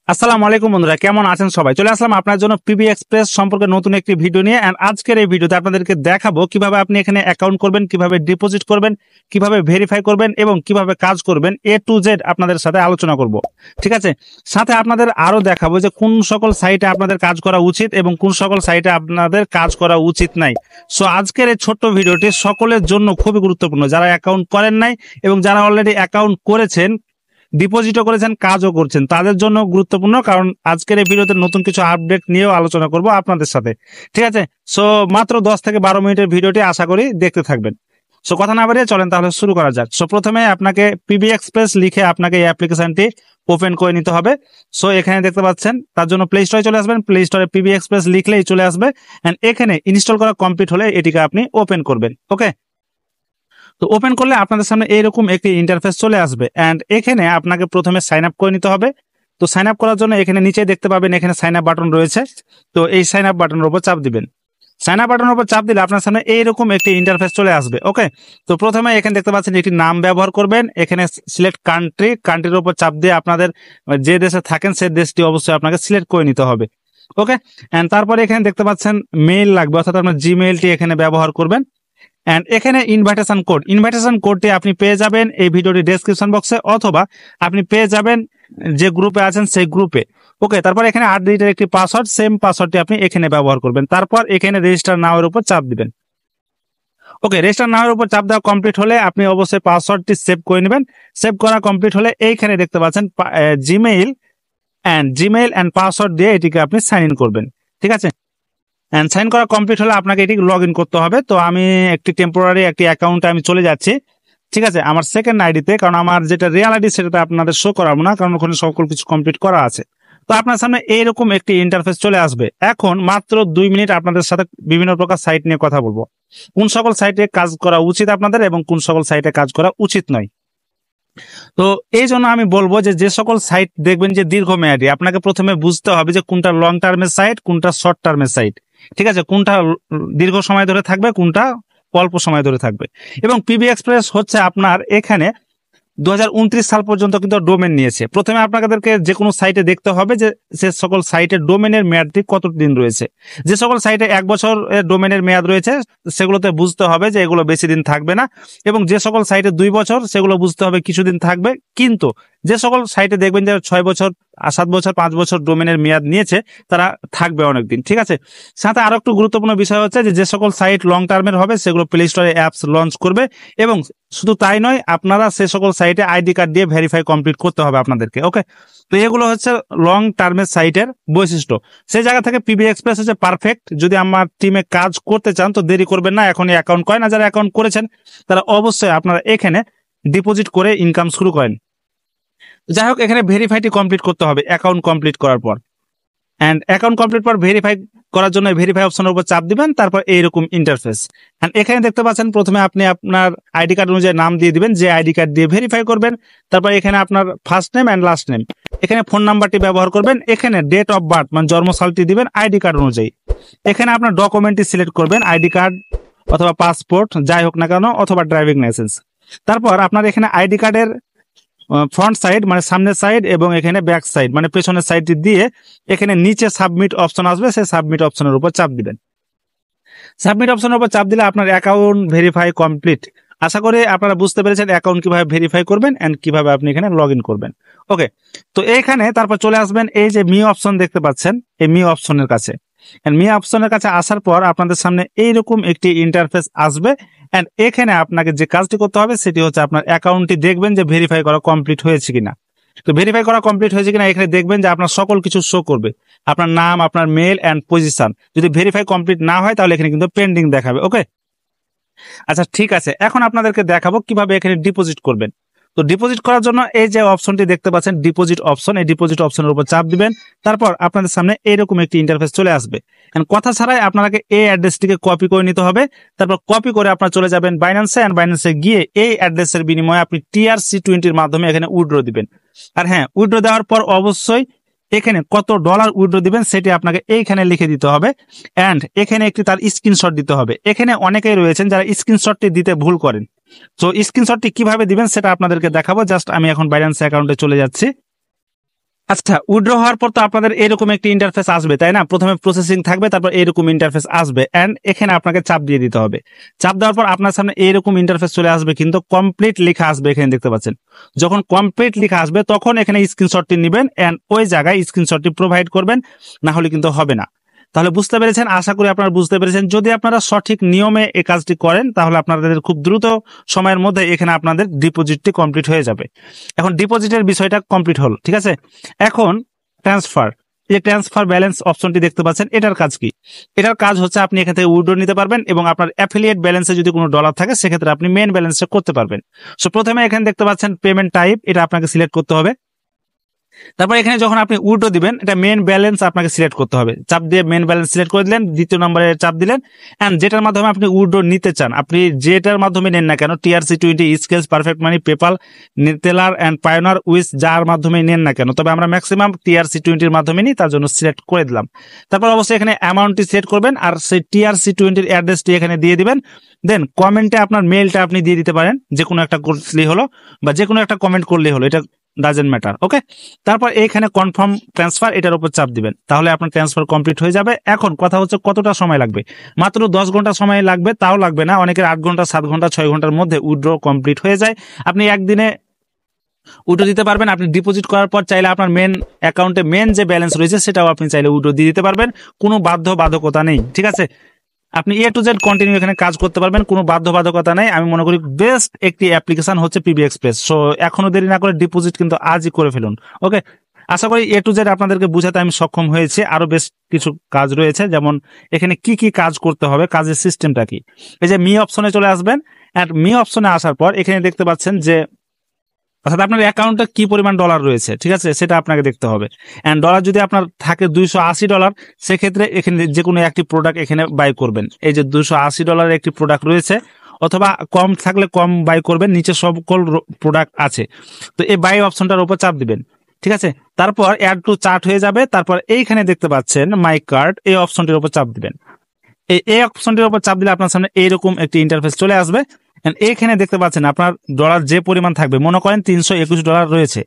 আসসালামু আলাইকুম বন্ধুরা, কেমন আছেন সবাই? চলে আসলাম আপনার জন্য পিবি এক্সপ্রেস সম্পর্কে নতুন একটি ভিডিও নিয়ে। এন্ড আজকের এই ভিডিওতে আপনাদেরকে দেখাবো কিভাবে আপনি এখানে অ্যাকাউন্ট করবেন, কিভাবে ডিপোজিট করবেন, কিভাবে ভেরিফাই করবেন এবং কিভাবে কাজ করবেন। এ টু জেড আপনাদের সাথে আলোচনা করব, ঠিক আছে? সাথে আপনাদের আরো দেখাবো যে কোন সকল সাইটে আপনাদের কাজ করা উচিত এবং কোন সকল সাইটে আপনাদের কাজ করা উচিত নাই। সো আজকের এই ছোট্ট ভিডিওটি সকলের জন্য খুবই গুরুত্বপূর্ণ, যারা অ্যাকাউন্ট করেন নাই এবং যারা অলরেডি অ্যাকাউন্ট করেছেন, ডিপোজিটও করেছেন, কাজও করছেন, তাদের জন্য গুরুত্বপূর্ণ। কারণ আজকের এই ভিডিওতে নতুন কিছু আপডেট নিয়েও আলোচনা করব আপনাদের সাথে, ঠিক আছে? সো মাত্র 10 থেকে 12 মিনিটের ভিডিওটি আশা করি দেখতে থাকবেন। সো কথা না বাড়িয়ে চলেন তাহলে শুরু করা যাক। সো প্রথমে আপনাকে পিবি এক্সপ্রেস লিখে আপনাকে এই অ্যাপ্লিকেশনটি ওপেন করে নিতে হবে। সো এখানে দেখতে পাচ্ছেন, তার জন্য প্লে স্টোরে চলে আসবেন। প্লে স্টোরে পিবি এক্সপ্রেস লিখলেই চলে আসবে। এন্ড এখানে ইনস্টল করা কমপ্লিট হলে এটিকে আপনি ওপেন করবেন। ওকে, তো ওপেন করলে আপনাদের সামনে এইরকম একটি ইন্টারফেস চলে আসবে। এন্ড এখানে আপনাকে প্রথমে সাইন আপ করে নিতে হবে। তো সাইন আপ করার জন্য এখানে নিচে দেখতে পাবেন এখানে সাইন আপ বাটন রয়েছে। তো এই সাইন আপ বাটনের উপর চাপ দিবেন। সাইন আপ বাটনের উপর চাপ দিলে আপনার সামনে এইরকম একটি ইন্টারফেস চলে আসবে। ওকে, তো প্রথমে এখানে দেখতে পাচ্ছেন একটি নাম ব্যবহার করবেন। এখানে সিলেক্ট কান্ট্রি, কান্ট্রির উপর চাপ দিয়ে আপনাদের যে দেশে থাকেন সেই দেশটি অবশ্যই আপনাকে সিলেক্ট করে নিতে হবে। ওকে, এন্ড তারপরে এখানে দেখতে পাচ্ছেন মেইল লাগবে, অর্থাৎ আপনার জিমেইলটি এখানে ব্যবহার করবেন। এন্ড এখানে ইনভাইটেশন কোডটি আপনি পেয়ে যাবেন এই ভিডিওটি ডেসক্রিপশন বক্সে, অথবা আপনি পেয়ে যাবেন যে গ্রুপে আছেন সেই গ্রুপে। ওকে, তারপর এখানে 8 ডিজিটের একটি পাসওয়ার্ড, সেম পাসওয়ার্ডটি আপনি এখানে ব্যবহার করবেন। তারপর এখানে রেজিস্টার নাও এর উপর চাপ দিবেন। ওকে, রেজিস্টার নাও এর উপর চাপ দেওয়া কমপ্লিট হলে আপনি অবশ্যই পাসওয়ার্ডটি সেভ করে নেবেন। সেভ করা কমপ্লিট হলে এইখানে দেখতে পাচ্ছেন জিমেইল এন্ড পাসওয়ার্ড দিয়ে এটিকে আপনি সাইন ইন করবেন, ঠিক আছে? এন্ড সাইন করা কমপ্লিট হলে আপনাকে এটি লগ ইন করতে হবে। তো আমি একটি টেম্পোরারি একটি অ্যাকাউন্টে আমি চলে যাচ্ছি, ঠিক আছে, আমার সেকেন্ড আইডিতে। কারণ আমার যেটা রিয়েল আইডি সেটাতে আপনাদের শো করাবো না, কারণ ওখানে সকল কিছু কমপ্লিট করা আছে। তো আপনার সামনে এইরকম একটি ইন্টারফেস চলে আসবে। এখন মাত্র 2 মিনিট আপনাদের সাথে বিভিন্ন প্রকার সাইট নিয়ে কথা বলবো, কোন সকল সাইটে কাজ করা উচিত আপনাদের এবং কোন সকল সাইটে কাজ করা উচিত নয়। তো এই জন্য আমি বলবো যে সকল সাইট দেখবেন যে দীর্ঘমেয়াদী, আপনাকে প্রথমে বুঝতে হবে যে কোনটা লং টার্মের সাইট, কোনটা শর্ট টার্মের সাইট, ঠিক আছে? কোনটা দীর্ঘ সময় ধরে থাকবে, কোনটা অল্প সময় ধরে থাকবে। এবং পিবি এক্সপ্রেস হচ্ছে আপনার এখানে 2029 সাল পর্যন্ত কিন্তু ডোমেন নিয়েছে। প্রথমে আপনাদেরকে যে কোনো সাইটে দেখতে হবে যে সে সকল সাইটের ডোমেনের মেয়াদটি কতদিন রয়েছে। যে সকল সাইটে 1 বছর ডোমেনের মেয়াদ রয়েছে সেগুলোতে বুঝতে হবে যে এগুলো বেশি দিন থাকবে না, এবং যে সকল সাইটে 2 বছর সেগুলো বুঝতে হবে কিছুদিন থাকবে। কিন্তু যে সকল সাইটে দেখবেন যে 6 বছর, 7 বছর, 5 বছর ডোমেনের মেয়াদ নিয়েছে তারা থাকবে অনেকদিন, ঠিক আছে? সাথে আরো একটু গুরুত্বপূর্ণ বিষয় হচ্ছে যে সকল সাইট লং টার্মের হবে সেগুলো প্লে স্টোরে অ্যাপস লঞ্চ করবে। এবং শুধু তাই নয়, আপনারা সে সকল সাইটে আইডি কার্ড দিয়ে ভেরিফাই কমপ্লিট করতে হবে আপনাদেরকে। ওকে, তো এগুলো হচ্ছে লং টার্মের সাইটের বৈশিষ্ট্য। সেই জায়গা থেকে পিবি এক্সপ্রেস হচ্ছে পারফেক্ট। যদি আমার টিমে কাজ করতে চান তো দেরি করবেন না, এখনই অ্যাকাউন্ট করেন। না যারা অ্যাকাউন্ট করেছেন তারা অবশ্যই আপনারা এখানে ডিপোজিট করে ইনকাম শুরু করেন। যাই হোক, এখানে ভেরিফাইটি কমপ্লিট করতে হবে অ্যাকাউন্ট কমপ্লিট করার পর। এন্ড অ্যাকাউন্ট কমপ্লিট পর ভেরিফাই করার জন্য ভেরিফাই অপশনের উপর চাপ দিবেন। তারপর এইরকম ইন্টারফেস। এন্ড এখানে দেখতে পাচ্ছেন প্রথমে আপনি আপনার আইডি কার্ড অনুযায়ী নাম দিয়ে দিবেন, যে আইডি কার্ড দিয়ে ভেরিফাই করবেন। তারপর এখানে আপনার first name and last name, এখানে ফোন নাম্বারটি ব্যবহার করবেন। এখানে ডেট অফ বার্থ মানে জন্মসালটি দিবেন আইডি কার্ড অনুযায়ী। এখানে আপনার ডকুমেন্টটি সিলেক্ট করবেন, আইডি কার্ড অথবা পাসপোর্ট যাই হোক না কেন, অথবা ড্রাইভিং লাইসেন্স। তারপর আপনার এখানে আইডি কার্ডের ফ্রন্ট সাইড মানে সামনের সাইড এবং এখানে ব্যাক সাইড মানে পেছনের সাইডটি দিয়ে এখানে নিচে সাবমিট অপশন আসবে, সেই সাবমিট অপশনের উপর চাপ দিবেন। সাবমিট অপশনের উপর চাপ দিলে আপনার অ্যাকাউন্ট ভেরিফাই কমপ্লিট। আশা করি আপনারা বুঝতে পেরেছেন অ্যাকাউন্ট কিভাবে ভেরিফাই করবেন এন্ড কিভাবে আপনি এখানে লগ ইন করবেন। ওকে, তো এইখানে তারপর চলে আসবেন এই যে মি অপশন দেখতে পাচ্ছেন, এই মি অপশনের কাছে। মি অপশনের কাছে আসার পর আপনাদের সামনে এইরকম একটি ইন্টারফেস আসবে। এন্ড এখানে আপনাকে যে কাজটি করতে হবে সেটি হচ্ছে আপনার অ্যাকাউন্টটি দেখবেন যে ভেরিফাই করা কমপ্লিট হয়েছে কিনা। তো ভেরিফাই করা কমপ্লিট হয়েছে কিনা এখানে দেখবেন যে আপনার সকল কিছু শো করবে, আপনার নাম, আপনার মেল এন্ড পজিশন। যদি ভেরিফাই কমপ্লিট না হয় তাহলে এখানে কিন্তু পেন্ডিং দেখাবে। ওকে, আচ্ছা ঠিক আছে, এখন আপনাদেরকে দেখাবো কিভাবে এখানে ডিপোজিট করবেন। তো ডিপোজিট করার জন্য এই যে অপশনটি দেখতে পাচ্ছেন ডিপোজিট অপশন, এই ডিপোজিট অপশনের উপর চাপ দিবেন। তারপর আপনাদের সামনে এইরকম একটি ইন্টারফেস চলে আসবে। কথা ছাড়াই আপনাকে এই অ্যাড্রেসটিকে কপি করে নিতে হবে। তারপর কপি করে আপনারা চলে যাবেন বাইন্যান্সে, এন্ড বাইন্যান্সে গিয়ে এই অ্যাড্রেসের বিনিময়ে আপনি TRC20 মাধ্যমে এখানে উইথড্র দিবেন। আর হ্যাঁ, উইথড্র দেওয়ার পর অবশ্যই এখানে কত ডলার উইথড্র দিবেন সেটি আপনাকে এইখানে লিখে দিতে হবে। এন্ড এখানে একটি তার স্ক্রিনশট দিতে হবে। এখানে অনেকেই রয়েছেন যারা স্ক্রিনশটটি দিতে ভুল করেন। তো স্ক্রিনশটটি কিভাবে দিবেন সেটা আপনাদেরকে দেখাবো। জাস্ট আমি এখন বাইন্যান্স অ্যাকাউন্টে চলে যাচ্ছি। আচ্ছা, উইথড্র হওয়ার পর তো আপনাদের এরকম একটি ইন্টারফেস আসবে, তাই না? প্রথমে প্রসেসিং থাকবে, তারপর এরকম ইন্টারফেস আসবে, এন্ড এখানে আপনাকে চাপ দিয়ে দিতে হবে। চাপ দেওয়ার পর আপনার সামনে এরকম ইন্টারফেস চলে আসবে, কিন্তু কমপ্লিট লেখা আসবে, এখানে দেখতে পাচ্ছেন। যখন কমপ্লিট লেখা আসবে তখন এখানে স্ক্রিনশটটি নেবেন এন্ড ওই জায়গায় স্ক্রিনশটটি প্রোভাইড করবেন, না হলে কিন্তু হবে না। তাহলে বুঝতে পেরেছেন, আশা করি আপনারা বুঝতে পেরেছেন। যদি আপনারা সঠিক নিয়মে এই কাজটি করেন তাহলে আপনাদের খুব দ্রুত সময়ের মধ্যে এখানে আপনাদের ডিপোজিটটি কমপ্লিট হয়ে যাবে। এখন ডিপোজিটের বিষয়টা কমপ্লিট হল, ঠিক আছে। এখন ট্রান্সফার, এই ট্রান্সফার ব্যালেন্স অপশনটি দেখতে পাচ্ছেন, এটার কাজ কি? এটার কাজ হচ্ছে আপনি এখান থেকে উইথড্র নিতে পারবেন এবং আপনার অ্যাফিলিয়েট ব্যালেন্সে যদি কোনো ডলার থাকে সেক্ষেত্রে আপনি মেন ব্যালেন্সটা করতে পারবেন। সো প্রথমে এখানে দেখতে পাচ্ছেন পেমেন্ট টাইপ, এটা আপনাকে সিলেক্ট করতে হবে। তারপর এখানে যখন আপনি উইথড্র দিবেন, এটা মেন ব্যালেন্স আপনাকে সিলেক্ট করতে হবে। চাপ দিয়ে মেন ব্যালেন্স সিলেক্ট করে দিলেন, দ্বিতীয় নম্বরে চাপ দিলেন, এন্ড যেটার মাধ্যমে আপনি উইথড্র নিতে চান, আপনি যেটার মাধ্যমে নেন না কেন, TRC20, Skrill, Perfect Money, PayPal, Neteller and Payoneer, Wise, যার মাধ্যমে নেন না কেন, তবে আমরা ম্যাক্সিমাম TRC20 মাধ্যমে নিই, তার জন্য সিলেক্ট করে দিলাম। তারপর অবশ্যই এখানে অ্যামাউন্টটি সিলেক্ট করবেন আর সেই TRC20 অ্যাড্রেসটি এখানে দিয়ে দিবেন। দেন কমেন্টে আপনার মেইলটা আপনি দিয়ে দিতে পারেন, যে কোনো একটা করলেই হলো বা যে কোনো একটা কমেন্ট করলেই হলো, এটা ডাজেন্ট ম্যাটার, ওকে। তারপর এইখানে কনফার্ম ট্রান্সফার, এটার উপর চাপ দিবেন, তাহলে আপনার ট্রান্সফার কমপ্লিট হয়ে যাবে। এখন কথা হচ্ছে কতটা সময় লাগবে? মাত্র 10 ঘন্টা সময় লাগবে, তাও লাগবে না, অনেকের 8 ঘন্টা, 7 ঘন্টা, 6 ঘন্টার মধ্যে উইথড্র কমপ্লিট হয়ে যায়। আপনি একদিনে উইথড্র দিতে পারবেন। আপনি ডিপোজিট করার পর চাইলে আপনার মেন অ্যাকাউন্টে মেন যে ব্যালেন্স রয়েছে সেটাও আপনি চাইলে উইথড্র দিয়ে দিতে পারবেন, কোনো বাধ্যবাধকতা নেই, ঠিক আছে। আপনি A to Z কন্টিনিউ এখানে কাজ করতে পারবেন, কোনো বাধ্যবাধকতা নেই। আমি মনে করি বেস্ট একটি অ্যাপ্লিকেশন হচ্ছে PB এক্সপ্রেস। সো এখনো দেরি না করে ডিপোজিট কিন্তু আজই করে ফেলুন, ওকে। আশা করি A to Z আপনাদেরকে বুঝাতে আমি সক্ষম হয়েছি। আরো বেশ কিছু কাজ রয়েছে, যেমন এখানে কি কি কাজ করতে হবে, কাজের সিস্টেমটা কি। এই যে মি অপশনে চলে আসবেন, আর মি অপশনে আসার পর এখানে দেখতে পাচ্ছেন যে অর্থাৎ আপনার অ্যাকাউন্টে কি পরিমাণ ডলার রয়েছে, ঠিক আছে, সেটা আপনাকে দেখতে হবে। এন্ড ডলার যদি আপনার থাকে $280, সেক্ষেত্রে এখানে যে কোনো একটি প্রোডাক্ট এখানে বাই করবেন। এই যে $280 একটি প্রোডাক্ট রয়েছে, অথবা কম থাকলে কম বাই করবেন, নিচে সকল প্রোডাক্ট আছে। তো এই বাই অপশনটার উপর চাপ দিবেন, ঠিক আছে। তারপর অ্যাড টু চার্ট হয়ে যাবে। তারপর এইখানে দেখতে পাচ্ছেন মাই কার্ড, এই অপশনটির উপর চাপ দিবেন। এই অপশনটির উপর চাপ দিলে আপনার সামনে এইরকম একটি ইন্টারফেস চলে আসবে। এখানে দেখতে পাচ্ছেন আপনার ডলার যে পরিমাণ থাকবে, মনে করেন $321 রয়েছে,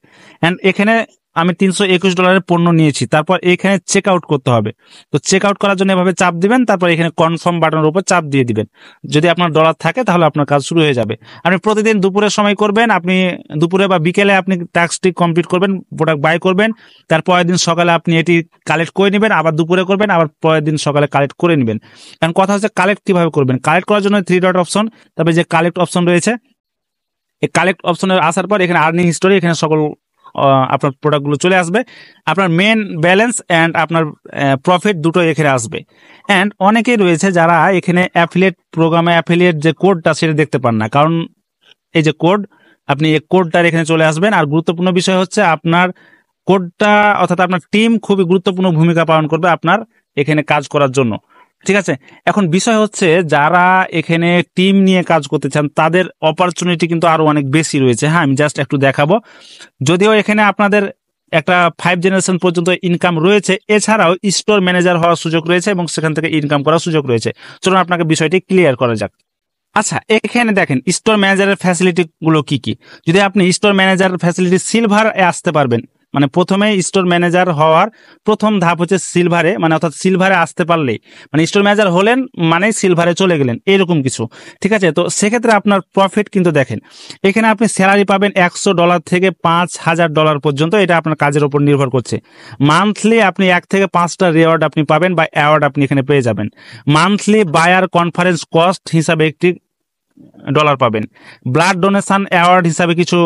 এন্ড এখানে আমি $321 পণ্য নিয়েছি। তারপর এখানে চেক আউট করতে হবে। তো চেক আউট করার জন্য এভাবে চাপ দিবেন, তারপর এখানে কনফার্ম বাটনের উপর চাপ দিয়ে দিবেন। যদি আপনার ডলার থাকে তাহলে আপনার কাজ শুরু হয়ে যাবে। আপনি প্রতিদিন দুপুরের সময় করবেন, আপনি দুপুরে বা বিকেলে আপনি টাস্কটি কমপ্লিট করবেন, প্রোডাক্ট বাই করবেন। তারপরের দিন সকালে আপনি এটি কালেক্ট করে নেবেন, আবার দুপুরে করবেন, আবার পরের দিন সকালে কালেক্ট করে নেবেন। কারণ কথা হচ্ছে কালেক্ট কিভাবে করবেন। কালেক্ট করার জন্য 3 ডট অপশন, তারপরে যে কালেক্ট অপশন রয়েছে, এই কালেক্ট অপশনে আসার পর এখানে আর্নিং হিস্টোরি, এখানে সকল আপনার প্রোডাক্টগুলো চলে আসবে। আপনার মেন ব্যালেন্স এন্ড আপনার প্রফিট দুটো এখানে আসবে। এন্ড অনেকেই রয়েছে যারা এখানে অ্যাফিলিয়েট প্রোগ্রামে অ্যাফিলিয়েট যে কোডটা সেটা দেখতে পান না, কারণ এই যে কোড, আপনি এই কোডটার এখানে চলে আসবেন। আর গুরুত্বপূর্ণ বিষয় হচ্ছে আপনার কোডটা, অর্থাৎ আপনার টিম খুবই গুরুত্বপূর্ণ ভূমিকা পালন করবে আপনার এখানে কাজ করার জন্য, ঠিক আছে। এখন বিষয় হচ্ছে যারা এখানে টিম নিয়ে কাজ করতে চান তাদের অপরচুনিটি কিন্তু আরো অনেক বেশি রয়েছে। হ্যাঁ, আমি জাস্ট একটু দেখাবো। যদিও এখানে আপনাদের একটা 5 জেনারেশন পর্যন্ত ইনকাম রয়েছে, এছাড়াও স্টোর ম্যানেজার হওয়ার সুযোগ রয়েছে এবং সেখান থেকে ইনকাম করার সুযোগ রয়েছে। চলুন আপনাকে বিষয়টি ক্লিয়ার করা যাক। আচ্ছা, এখানে দেখেন স্টোর ম্যানেজারের ফ্যাসিলিটি গুলো কি কি। যদি আপনি স্টোর ম্যানেজার ফ্যাসিলিটি সিলভার এ আসতে পারবেন, মানে প্রথমে স্টোর ম্যানেজার হওয়ার প্রথম ধাপ হচ্ছে সিলভারে, মানে অর্থাৎ সিলভারে আসতে পারলেই মানে স্টোর ম্যানেজার হলেন মানে সিলভারে চলে গেলেন, এরকম কিছু, ঠিক আছে। তো সেক্ষেত্রে আপনার প্রফিট কিন্তু দেখেন, এখানে আপনি স্যালারি পাবেন $100 থেকে $5000 পর্যন্ত, এটা আপনার কাজের উপর নির্ভর করছে। মান্থলি আপনি 1 থেকে 5টা রিওয়ার্ড আপনি পাবেন বা অ্যাওয়ার্ড আপনি এখানে পেয়ে যাবেন। মান্থলি বায়ার কনফারেন্স কস্ট হিসাবে একটি ডলার পাবেন। ব্লাড ডোনেশন অ্যাওয়ার্ড হিসাবে কিছু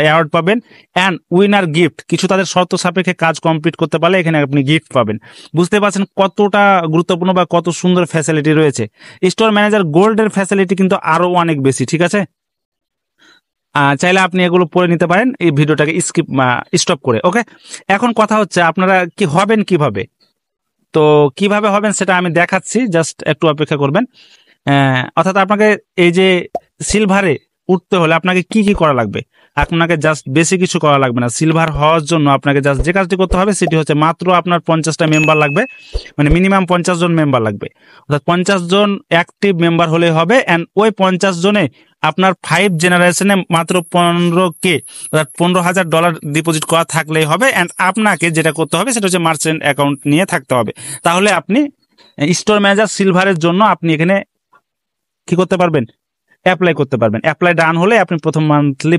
অ্যাওয়ার্ড পাবেন। অ্যান্ড উইনার গিফট, কিছু তাদের শর্ত সাপেক্ষে কাজ কমপ্লিট করতে পারলে এখানে আপনি গিফট পাবেন। বুঝতে পারছেন কতটা গুরুত্বপূর্ণ বা কত সুন্দর ফ্যাসিলিটি রয়েছে। স্টোর ম্যানেজার গোল্ডের ফ্যাসিলিটি কিন্তু আরো অনেক বেশি, ঠিক আছে। চাইলে আপনি এগুলো পড়ে নিতে পারেন এই ভিডিওটাকে স্টপ করে, ওকে। এখন কথা হচ্ছে আপনারা কি হবেন কিভাবে। তো কিভাবে হবেন সেটা আমি দেখাচ্ছি, জাস্ট একটু অপেক্ষা করবেন। অর্থাৎ আপনাকে এই যে সিলভারে উঠতে হলে আপনাকে কি কি করা লাগবে। আপনাকে জাস্ট বেশি কিছু করা লাগবে না। সিলভার হওয়ার জন্য আপনাকে জাস্ট যে কাজটি করতে হবে সেটি হচ্ছে মাত্র আপনার 50টা মেম্বার লাগবে, মানে মিনিমাম 50 জন মেম্বার লাগবে, অর্থাৎ 50 জন অ্যাক্টিভ মেম্বার হলেই হবে। অ্যান্ড ওই 50 জনে আপনার 5 জেনারেশনে মাত্র 15K অর্থাৎ $15,000 ডিপোজিট করা থাকলেই হবে। অ্যান্ড আপনাকে যেটা করতে হবে সেটা হচ্ছে মার্চেন্ট অ্যাকাউন্ট নিয়ে থাকতে হবে। তাহলে আপনি স্টোর ম্যানেজার সিলভারের জন্য আপনি এখানে কি করতে পারবেন, অ্যাপ্লাই করতে পারবেন। অ্যাপ্লাই ডান হলে আপনি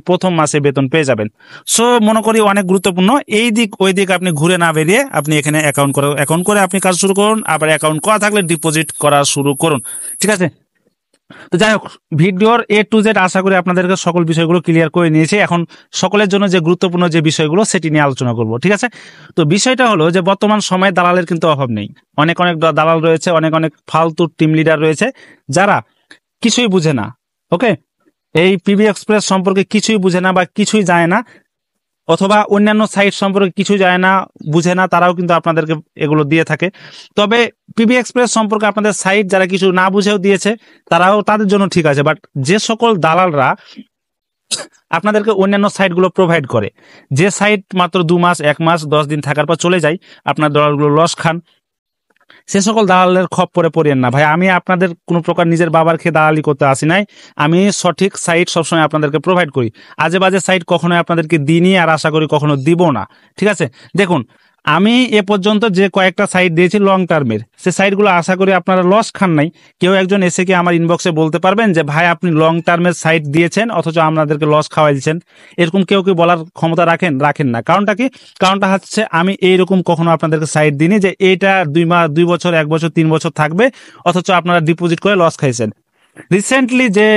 প্রথম মাসে বেতন পেয়ে যাবেন। সো মনে করি অনেক গুরুত্বপূর্ণ, এই দিক ওই দিক আপনি ঘুরে না বেরিয়ে আপনি এখানে অ্যাকাউন্ট করে আপনি কাজ শুরু করুন। আবার অ্যাকাউন্ট করা থাকলে ডিপোজিট করা শুরু করুন, ঠিক আছে। তো যাই হোক, ভিডিওর A to Z আশা করি আপনাদেরকে সকল বিষয়গুলো ক্লিয়ার করে নিয়েছি। এখন সকলের জন্য যে গুরুত্বপূর্ণ যে বিষয়গুলো সেটি নিয়ে আলোচনা করব, ঠিক আছে। তো বিষয়টা হলো যে বর্তমান সময়ে দালালের কিন্তু অভাব নেই। অনেক দালাল রয়েছে, অনেক ফালতু টিম লিডার রয়েছে যারা কিছুই বুঝে না। ওকে, এই পিবি এক্সপ্রেস সম্পর্কে কিছুই বুঝে না বা কিছুই জানে না, অথবা অন্যান্য সাইট সম্পর্কে কিছু জানে না, বুঝে না, তারাও কিন্তু আপনাদেরকে এগুলো দিয়ে থাকে। তবে পিবি এক্সপ্রেস সম্পর্কে আপনাদের সাইট যারা কিছু না বুঝেও দিয়েছে তাদের জন্য ঠিক আছে। বাট যে সকল দালালরা আপনাদেরকে অন্যান্য সাইটগুলো প্রোভাইড করে, যে সাইট মাত্র 2 মাস 1 মাস 10 দিন থাকার পর চলে যায়, আপনার ডলারগুলো লস খান, সে সকল দালালের খপ্পরে পড়েন না ভাই। আমি আপনাদের কোনো প্রকার নিজের বাবার খেয়ে দালালি করতে আসি নাই। আমি সঠিক সাইট সবসময় আপনাদেরকে প্রোভাইড করি। আজে বাজে সাইট কখনোই আপনাদেরকে দিইনি, আর আশা করি কখনো দিব না, ঠিক আছে। দেখুন, আমি এ পর্যন্ত যে কয়েকটা সাইট দিয়েছি লং টার্মের, সে সাইটগুলো আশা করি আপনারা লস খান নাই। কেউ একজন এসে কি আমার ইনবক্সে বলতে পারবেন যে ভাই আপনি লং টার্মের সাইট দিয়েছেন অথচ আপনাদেরকে লস খাওয়াই দিচ্ছেন? এরকম কেউ কি বলার ক্ষমতা রাখেন না। কারণটা কি? কারণটা হচ্ছে আমি এইরকম কখনো আপনাদেরকে সাইট দিইনি যে এইটা 2 বছর 1 বছর 3 বছর থাকবে অথচ আপনারা ডিপোজিট করে লস খাইছেন। রিসেন্টলি যে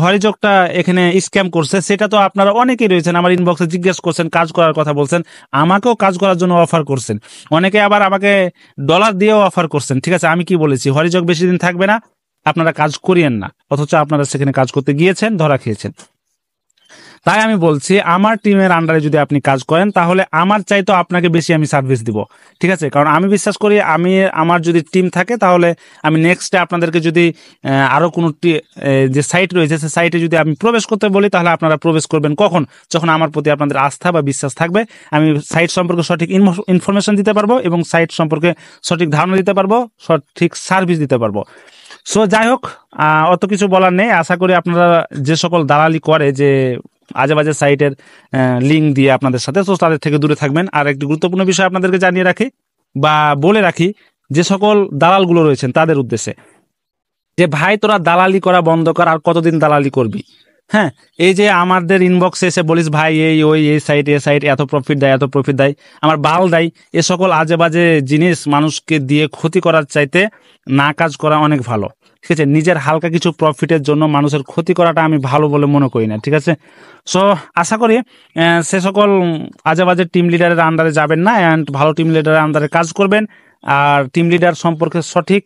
হরিযোগটা এখানে স্ক্যাম করছে সেটা তো আপনারা অনেকেই রয়েছেন, আমার ইনবক্সে জিজ্ঞেস করছেন, কাজ করার কথা বলছেন, আমাকেও কাজ করার জন্য অফার করছেন, অনেকে আবার আমাকে ডলার দিয়েও অফার করছেন, ঠিক আছে। আমি কি বলেছি? হরিযোগ বেশি দিন থাকবে না, আপনারা কাজ করিয়েন না, অথচ আপনারা সেখানে কাজ করতে গিয়েছেন, ধরা খেয়েছেন। তাই আমি বলছি, আমার টিমের আন্ডারে যদি আপনি কাজ করেন তাহলে আমার চাইতো আপনাকে বেশি আমি সার্ভিস দিব, ঠিক আছে। কারণ আমি বিশ্বাস করি আমার যদি টিম থাকে তাহলে আমি নেক্সটে আপনাদেরকে যদি আরও কোনো যে সাইট রয়েছে সে সাইটে যদি আমি প্রবেশ করতে বলি তাহলে আপনারা প্রবেশ করবেন কখন? যখন আমার প্রতি আপনাদের আস্থা বা বিশ্বাস থাকবে। আমি সাইট সম্পর্কে সঠিক ইনফরমেশন দিতে পারবো এবং সাইট সম্পর্কে সঠিক ধারণা দিতে পারবো, সঠিক সার্ভিস দিতে পারবো। সো যাই হোক, অত কিছু বলার নেই। আশা করি আপনারা যে সকল দালালি করে, যে আজে বাজে সাইটের লিঙ্ক দিয়ে আপনাদের সাথে, তো তাদের থেকে দূরে থাকবেন। আর একটি গুরুত্বপূর্ণ বিষয় আপনাদেরকে জানিয়ে রাখি বা বলে রাখি, যে সকল দালালগুলো রয়েছেন তাদের উদ্দেশ্যে, যে ভাই তোরা দালালি করা বন্ধ কর, আর কতদিন দালালি করবি? হ্যাঁ, এই যে আমাদের ইনবক্সে এসে বলিস ভাই এই সাইট এত প্রফিট দেয়, আমার বাল দেয়, এ সকল আজে বাজে জিনিস মানুষকে দিয়ে ক্ষতি করার চাইতে না কাজ করা অনেক ভালো, ঠিক আছে। নিজের হালকা কিছু প্রফিটের জন্য মানুষের ক্ষতি করাটা আমি ভালো বলে মনে করি না, ঠিক আছে। সো আশা করি সে সকল আজে বাজে টিম লিডারের আন্ডারে যাবেন না, অ্যান্ড ভালো টিম লিডারের আন্ডারে কাজ করবেন। আর টিম লিডার সম্পর্কে সঠিক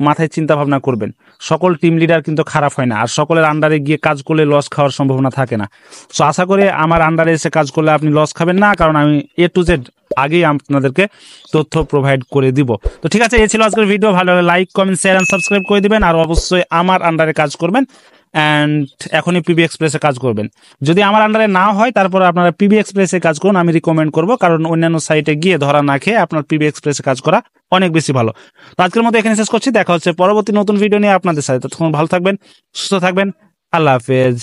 মাথায় চিন্তা ভাবনা করবেন। সকল টিম লিডার কিন্তু খারাপ হয় না, আর সকলের আন্ডারে গিয়ে কাজ করলে লস খাওয়ার সম্ভাবনা থাকে না। সো আশা করি আমার আন্ডারে এসে কাজ করলে আপনি লস খাবেন না, কারণ আমি A to Z আগেই আপনাদেরকে তথ্য প্রোভাইড করে দিব। তো ঠিক আছে, এই ছিল আজকের ভিডিও। ভালো হলে like, comment, share and subscribe করে দিবেন। আর অবশ্যই আমার আন্ডারে কাজ করবেন অ্যান্ড এখনই পিবি এক্সপ্রেসে কাজ করবেন। যদি আমার আন্ডারে না হয় তারপরে আপনারা পিবি এক্সপ্রেসে কাজ করুন, আমি রিকমেন্ড করব। কারণ অন্যান্য সাইটে গিয়ে ধরা না খেয়ে আপনার পিবি এক্সপ্রেসে কাজ করা অনেক বেশি ভালো। তো আজকের মতো এখানে শেষ করছি, দেখা হচ্ছে পরবর্তী নতুন ভিডিও নিয়ে আপনাদের সাথে। ততক্ষণ ভালো থাকবেন, সুস্থ থাকবেন, আল্লাহ হাফেজ।